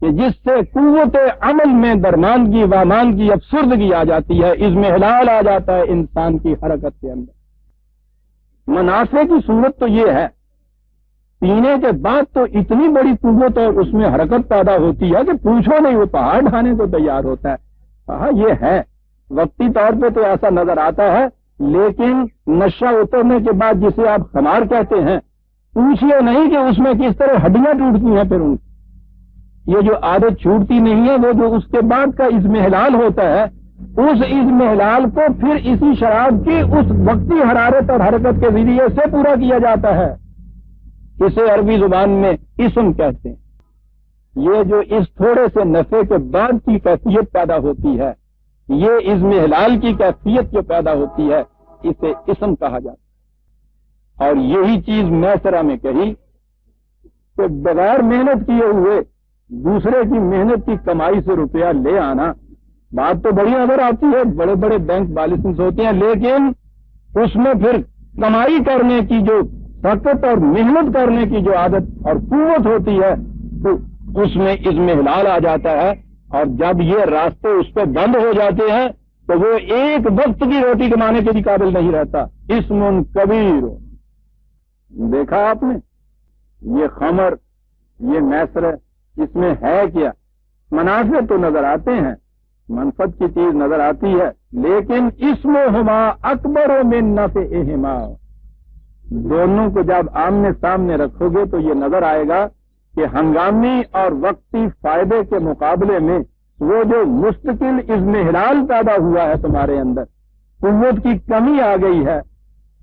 [SPEAKER 1] کہ جس سے قوت عمل میں درماندگی واماندگی افسردگی آ جاتی ہے، اضمحلال آ جاتا ہے انسان کی حرکت کے اندر۔ منافع کی صورت تو یہ ہے، پینے کے بعد تو اتنی بڑی قوت اور اس میں حرکت پیدا ہوتی ہے کہ پوچھو نہیں، وہ پہاڑ ڈھانے کو تیار ہوتا ہے۔ کہا یہ ہے وقتی طور پہ تو ایسا نظر آتا ہے، لیکن نشہ اترنے کے بعد جسے آپ خمار کہتے ہیں، پوچھئے نہیں کہ اس میں کس طرح ہڈیاں ٹوٹتی ہیں، پھر ان یہ جو عادت چھوٹتی نہیں ہے، وہ جو اس کے بعد کا اضمحلال ہوتا ہے، اس اضمحلال کو پھر اسی شراب کی اس وقتی حرارت اور حرکت کے ذریعے سے پورا کیا جاتا ہے۔ اسے عربی زبان میں اسم کہتے ہیں۔ یہ جو اس تھوڑے سے نفع کے بعد کی کیفیت پیدا ہوتی ہے، یہ اضمحلال کی کیفیت جو پیدا ہوتی ہے، اسے اسم کہا جاتا ہے۔ اور یہی چیز میسرہ میں کہی کہ بغیر محنت کیے ہوئے دوسرے کی محنت کی کمائی سے روپیہ لے آنا، بات تو بڑی نظر آتی ہے، بڑے بڑے بینک بیلنس ہوتے ہیں، لیکن اس میں پھر کمائی کرنے کی جو طاقت اور محنت کرنے کی جو عادت اور قوت ہوتی ہے، تو اس میں اضمحلال آ جاتا ہے، اور جب یہ راستے اس پہ بند ہو جاتے ہیں تو وہ ایک وقت کی روٹی کمانے کے بھی قابل نہیں رہتا۔ اسم کبیر، دیکھا آپ نے یہ خمر، یہ میسر، اس میں ہے کیا؟ منافع تو نظر آتے ہیں، منفعت کی چیز نظر آتی ہے، لیکن اسمہما اکبر من نفعہما، دونوں کو جب آمنے سامنے رکھو گے تو یہ نظر آئے گا کہ ہنگامی اور وقتی فائدے کے مقابلے میں وہ جو مستقل اضمحلال پیدا ہوا ہے تمہارے اندر، قوت کی کمی آ گئی ہے،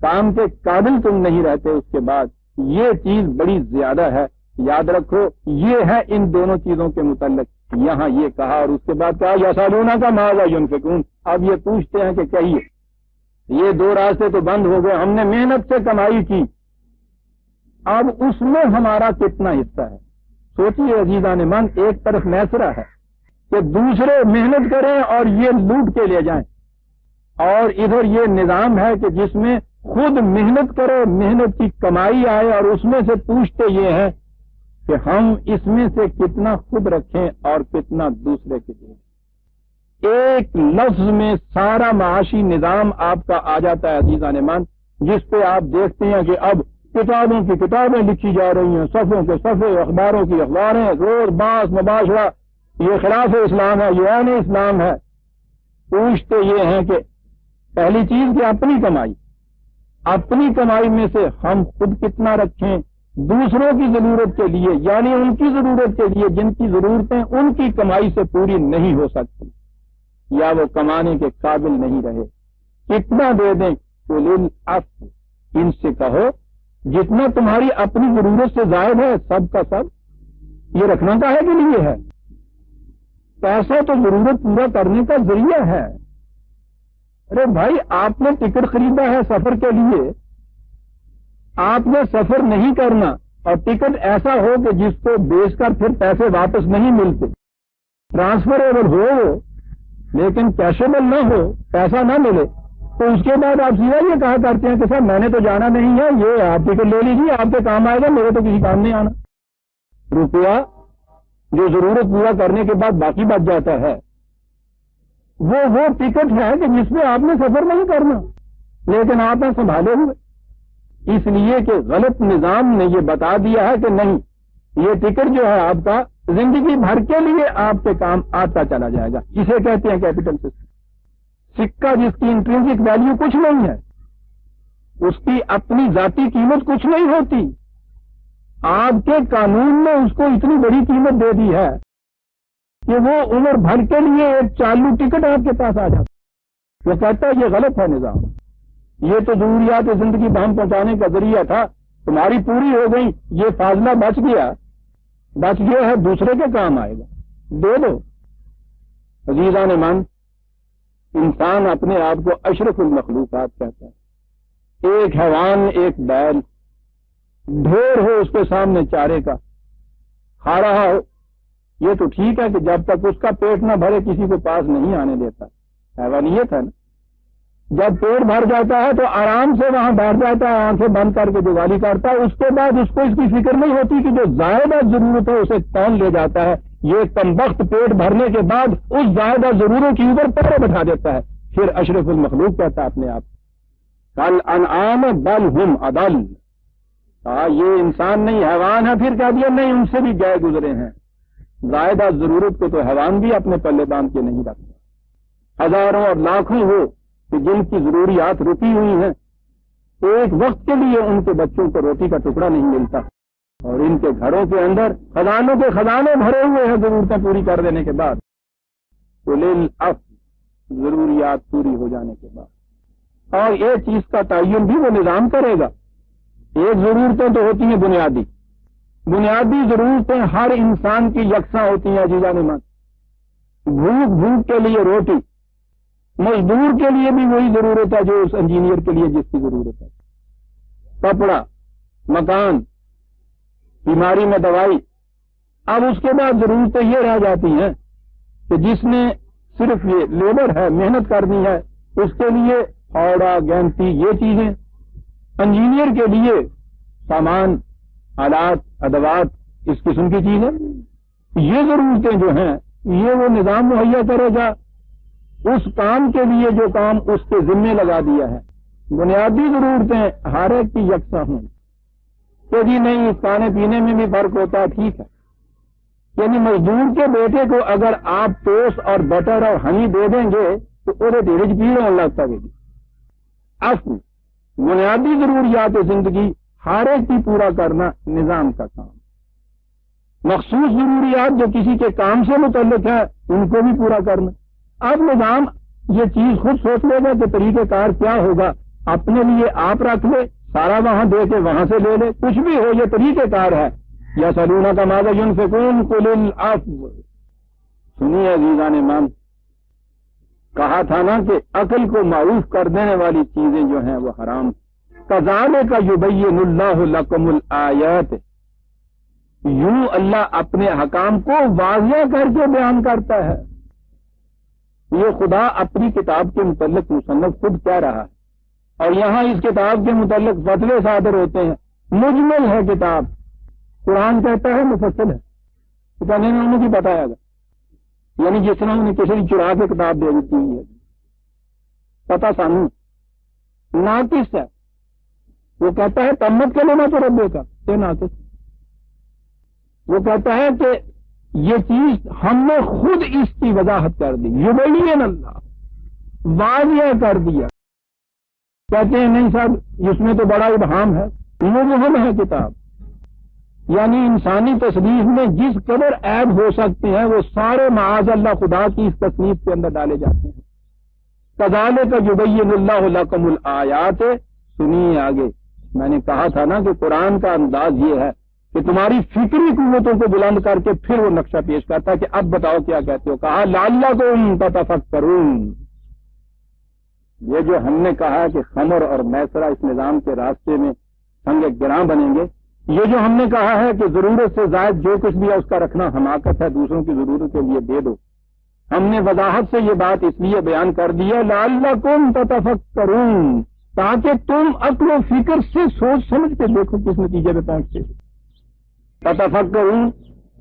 [SPEAKER 1] کام کے قابل تم نہیں رہتے اس کے بعد، یہ چیز بڑی زیادہ ہے۔ یاد رکھو یہ ہے ان دونوں چیزوں کے متعلق یہاں یہ کہا، اور اس کے بعد کہا یسالونک ماذا ینفقون، اب یہ پوچھتے ہیں کہ کہیے یہ دو راستے تو بند ہو گئے، ہم نے محنت سے کمائی کی، اب اس میں ہمارا کتنا حصہ ہے؟ سوچیے عزیزان من، ایک طرف میسرہ ہے کہ دوسرے محنت کریں اور یہ لوٹ کے لے جائیں، اور ادھر یہ نظام ہے کہ جس میں خود محنت کرو، محنت کی کمائی آئے، اور اس میں سے پوچھتے یہ ہیں کہ ہم اس میں سے کتنا خود رکھیں اور کتنا دوسرے کے دیں۔ ایک لفظ میں سارا معاشی نظام آپ کا آ جاتا ہے عزیزان من، جس پہ آپ دیکھتے ہیں کہ اب کتابوں کی کتابیں لکھی جا رہی ہیں، صفوں کے صفحے، اخباروں کی اخباریں، روز باس مباشرہ، یہ خلاف اسلام ہے، یہ عین اسلام ہے۔ پوچھتے یہ ہیں کہ پہلی چیز کہ اپنی کمائی میں سے ہم خود کتنا رکھیں، دوسروں کی ضرورت کے لیے، یعنی ان کی ضرورت کے لیے جن کی ضرورتیں ان کی کمائی سے پوری نہیں ہو سکتی یا وہ کمانے کے قابل نہیں رہے، کتنا دے دیں؟ للعفو، ان سے کہو جتنا تمہاری اپنی ضرورت سے زائد ہے سب کا سب یہ رکھنا کاہے کے لیے ہے؟ پیسہ تو ضرورت پورا کرنے کا ذریعہ ہے۔ ارے بھائی، آپ نے ٹکٹ خریدا ہے سفر کے لیے، آپ نے سفر نہیں کرنا اور ٹکٹ ایسا ہو کہ جس کو بیچ کر پھر پیسے واپس نہیں ملتے، ٹرانسفریبل ہو لیکن کیشیبل نہ ہو، پیسہ نہ ملے، تو اس کے بعد آپ سیدھا یہ کہا کرتے ہیں کہ صاحب میں نے تو جانا نہیں ہے، یہ آپ ٹکٹ لے لیجیے، آپ کے کام آئے گا، میرے تو کسی کام نہیں آنا۔ روپیہ جو ضرورت پورا کرنے کے بعد باقی بچ جاتا ہے، وہ ٹکٹ ہے کہ جس میں آپ نے سفر نہیں کرنا، لیکن آپ نے سنبھالے ہوئے، اس لیے کہ غلط نظام نے یہ بتا دیا ہے کہ نہیں، یہ ٹکٹ جو ہے آپ کا زندگی بھر کے لیے آپ کے کام آتا چلا جائے گا۔ اسے کہتے ہیں کیپٹل سسٹم۔ سکہ جس کی انٹرنسک ویلیو کچھ نہیں ہے، اس کی اپنی ذاتی قیمت کچھ نہیں ہوتی، آپ کے قانون نے اس کو اتنی بڑی قیمت دے دی ہے کہ وہ عمر بھر کے لیے ایک چالو ٹکٹ آپ کے پاس آ جاتا۔ وہ کہتا ہے یہ غلط ہے نظام، یہ تو ضروریات زندگی بہم پہنچانے کا ذریعہ تھا، تمہاری پوری ہو گئی، یہ فاضلہ بچ گیا ہے، دوسرے کے کام آئے گا، دے دو۔ عزیزان من، انسان اپنے آپ کو اشرف المخلوقات کہتا ہے، ایک حیوان، ایک بیل، ڈھیر ہو اس کے سامنے چارے کا، کھا رہا ہو، یہ تو ٹھیک ہے کہ جب تک اس کا پیٹ نہ بھرے کسی کو پاس نہیں آنے دیتا، حیوانیت ہے نا۔ جب پیٹ بھر جاتا ہے تو آرام سے وہاں بیٹھ جاتا ہے، آنکھیں بند کر کے جو گالی کاٹتا ہے، اس کے بعد اس کو اس کی فکر نہیں ہوتی کہ جو زائدہ ضرورت ہے اسے کون لے جاتا ہے، یہ کمبخت پیٹ بھرنے کے بعد اس زائدہ ضروروں کی اوپر پہرے بٹھا دیتا ہے. پھر اشرف المخلوق کہتا ہے اپنے آپ کل انعام بل ہم اضل. کہا یہ انسان نہیں حیوان ہے. پھر کہہ دیا نہیں، ان سے بھی گئے گزرے ہیں. زائدہ ضرورت کو تو حیوان بھی اپنے پلے باندھ کے نہیں رکھتا. ہزاروں اور لاکھوں ہو کہ جن کی ضروریات رکی ہوئی ہیں، ایک وقت کے لیے ان کے بچوں کو روٹی کا ٹکڑا نہیں ملتا، اور ان کے گھروں کے اندر خزانوں کے خزانے بھرے ہوئے ہیں ضرورتیں پوری کر دینے کے بعد. ضروریات پوری ہو جانے کے بعد. اور ایک چیز کا تعین بھی وہ نظام کرے گا. ایک ضرورتیں تو ہوتی ہیں بنیادی ضرورتیں ہر انسان کی یکساں ہوتی ہیں عزیزان من. بھوک کے لیے روٹی، مزدور کے لیے بھی وہی ضرورت ہے جو اس انجینئر کے لیے جس کی ضرورت ہے. کپڑا، مکان، بیماری میں دوائی. اب اس کے بعد ضرورتیں یہ رہ جاتی ہیں کہ جس نے صرف یہ لیبر ہے، محنت کرنی ہے، اس کے لیے پھاوڑا، گینتی، یہ چیزیں. انجینئر کے لیے سامان، آلات، ادوات، اس قسم کی چیزیں. یہ ضرورتیں جو ہیں یہ وہ نظام مہیا کرے گا اس کام کے لیے جو کام اس کے ذمے لگا دیا ہے. بنیادی ضرورتیں ہر ایک کی یکساں ہوں کہ جی نہیں اس کھانے پینے میں بھی فرق ہوتا ہے، ٹھیک ہے. یعنی مزدور کے بیٹے کو اگر آپ ٹوسٹ اور بٹر اور ہنی دے دیں گے تو وہ دھیرے پیڑ ہونے لگتا ہے. اصل بنیادی ضروریات زندگی ہر ایک کی پورا کرنا نظام کا کام. مخصوص ضروریات جو کسی کے کام سے متعلق ہے ان کو بھی پورا کرنا. اب نظام یہ چیز خود سوچ لے گا کہ طریقہ کار کیا ہوگا. اپنے لیے آپ رکھ لے، سارا وہاں دے کے وہاں سے لے لے، کچھ بھی ہو یہ طریقہ کار ہے. یا سلونا کا ماذا ينفقون قل العفو. سنیے عزیزان مان، کہا تھا نا کہ عقل کو معروف کر دینے والی چیزیں جو ہیں وہ حرام. کذالک یبین اللہ لکم الآیات. یوں اللہ اپنے حکام کو واضح کر کے بیان کرتا ہے. یہ خدا اپنی کتاب کے متعلق مصنف خود کہہ رہا ہے، اور یہاں اس کتاب کے متعلق فتوے صادر ہوتے ہیں. مجمل ہے کتاب. قرآن کہتا ہے مفصل ہے، پتہ نہیں انہوں نے بتایا گا. یعنی جس طرح انہیں کسی نے چرا کے کتاب دے دیتی ہوئی ہے. پتہ سانو ناقص ہے. وہ کہتا ہے تمت کے لینا تو ربے کا یہ ناقص. وہ کہتا ہے کہ یہ چیز ہم نے خود اس کی وضاحت کر دی. یبین اللہ، واضح کر دیا. کہتے ہیں نہیں صاحب اس میں تو بڑا ابہام ہے. مبہم ہے کتاب. یعنی انسانی تصنیف میں جس قدر عیب ہو سکتے ہیں وہ سارے معاذ اللہ خدا کی اس تصنیف کے اندر ڈالے جاتے ہیں. کذالک یبین اللہ لکم الآیات. سنیے آگے. میں نے کہا تھا نا کہ قرآن کا انداز یہ ہے کہ تمہاری فکری قوتوں کو بلند کر کے پھر وہ نقشہ پیش کرتا ہے کہ اب بتاؤ کیا کہتے ہو. کہا لعلکم تتفکرون. یہ جو ہم نے کہا کہ خمر اور میسرہ اس نظام کے راستے میں سنگ گراں بنیں گے، یہ جو ہم نے کہا ہے کہ ضرورت سے زائد جو کچھ بھی ہے اس کا رکھنا حماقت ہے، دوسروں کی ضرورت کے لیے دے دو. ہم نے وضاحت سے یہ بات اس لیے بیان کر دی ہے لعلکم تتفکرون، تاکہ تم عقل و فکر سے سوچ سمجھ کے دیکھو کس نتیجے پہ پہنچتے. تتفکرون